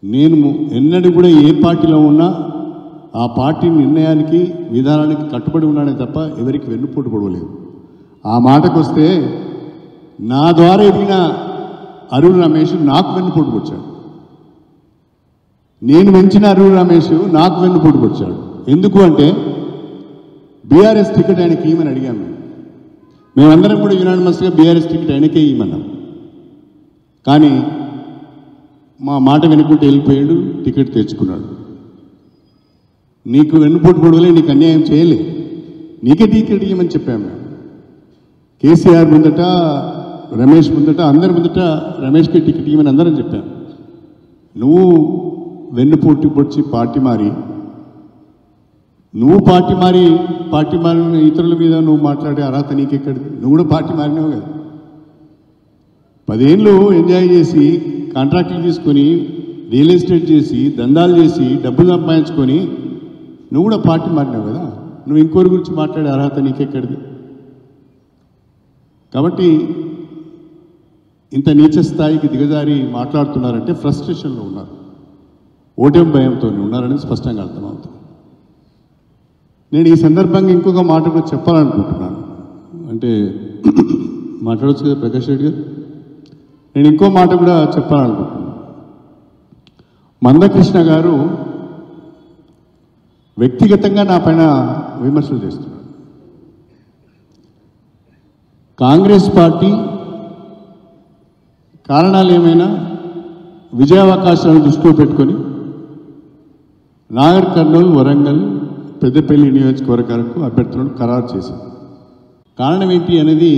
నేను ఎన్నడూ కూడా ఏ పార్టీలో ఉన్నా ఆ పార్టీ నిర్ణయానికి విధానానికి కట్టుబడి ఉన్నానే తప్ప ఎవరికి వెన్నుపోటు పొడవలేదు. ఆ మాటకు వస్తే నా ద్వారా ఎదిగిన అరుణ్ రమేష్ నాకు వెన్నుపోటు పొడిచాడు. నేను పెంచిన అరుణ్ రమేష్ నాకు వెన్నుపోటు పొడిచాడు. ఎందుకు అంటే బీఆర్ఎస్ టికెట్ ఆయనకి ఇవ్వమని అడిగాము. మేమందరం కూడా యునానిమస్గా బీఆర్ఎస్ టికెట్ ఆయనకే ఇవ్వమన్నాం. కానీ మా మాట వినుకుంటూ వెళ్ళిపోయాడు, టికెట్ తెచ్చుకున్నాడు. నీకు వెన్నుపోటు పొడవలే, నీకు అన్యాయం చేయలే, నీకే టికెట్ ఇవ్వమని చెప్పాము మేము. కేసీఆర్ ముందట, రమేష్ ముందట, అందరి ముందట రమేష్కి టికెట్ ఇవ్వమని అందరం చెప్పాం. నువ్వు వెన్నుపోటు పొడిచి పార్టీ మారి మారిన ఇతరుల మీద నువ్వు మాట్లాడే అర్హత నీకెక్కడిది? నువ్వు కూడా పార్టీ మారినావు కదా. 10 ఏళ్ళు ఎంజాయ్ చేసి కాంట్రాక్టులు తీసుకొని రియల్ ఎస్టేట్ చేసి దందాలు చేసి డబ్బులు సంపాదించుకొని నువ్వు కూడా పార్టీ మారినావు కదా. నువ్వు ఇంకోరి గురించి మాట్లాడే అర్హత నీకెక్కడిది? కాబట్టి ఇంత నీచ స్థాయికి దిగజారి మాట్లాడుతున్నారంటే ఫ్రస్ట్రేషన్లో ఉన్నారు, ఓటమి భయంతో ఉన్నారని స్పష్టంగా అర్థమవుతుంది. నేను ఈ సందర్భంగా ఇంకొక మాట కూడా చెప్పాలనుకుంటున్నాను. అంటే మాట్లాడవచ్చు కదా ప్రకాష్ రెడ్డి గారు? నేను ఇంకో మాట కూడా చెప్పాలనుకుంటున్నాను. మందకృష్ణ గారు వ్యక్తిగతంగా నా పైన విమర్శలు చేస్తున్నారు. కాంగ్రెస్ పార్టీ కారణాలు ఏమైనా విజయావకాశాలను దృష్టిలో పెట్టుకొని నాగర్ కర్నూలు, వరంగల్, పెద్దపల్లి నియోజకవర్గాలకు అభ్యర్థులను ఖరారు చేసింది. కారణం ఏంటి అనేది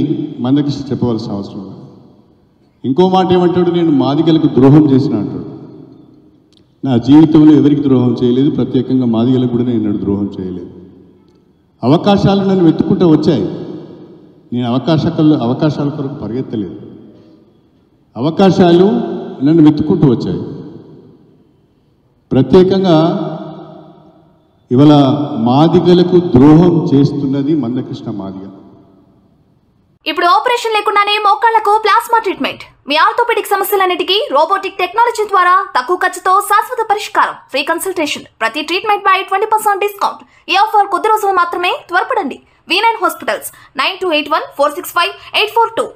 మందకృష్ణ చెప్పవలసిన అవసరం లేదు. ఇంకో మాట ఏమంటాడు, నేను మాదిగలకు ద్రోహం చేసిన అంటాడు. నా జీవితంలో ఎవరికి ద్రోహం చేయలేదు, ప్రత్యేకంగా మాదిగలకు కూడా నేను ద్రోహం చేయలేదు. అవకాశాలు నన్ను వెతుక్కుంటూ వచ్చాయి. నేను అవకాశాల కొరకు పరిగెత్తలేదు, అవకాశాలు నన్ను వెతుక్కుంటూ వచ్చాయి. ప్రత్యేకంగా ఇవాళ మాదిగలకు ద్రోహం చేస్తున్నది మందకృష్ణ మాదిగ. ఇప్పుడు ఆపరేషన్ లేకుండానే మోకాళ్లకు ప్లాస్మా ట్రీట్మెంట్. మీ ఆర్థోపెడిక్ సమస్యలన్నిటికీ రోబోటిక్ టెక్నాలజీ ద్వారా తక్కువ ఖర్చుతో శాశ్వత పరిష్కారం. Free consultation. ప్రతి ట్రీట్మెంట్ పై 20% డిస్కౌంట్. ఈ ఆఫర్ కొద్ది రోజులు మాత్రమే. త్వరపడండి. V9 hospitals 9281465842.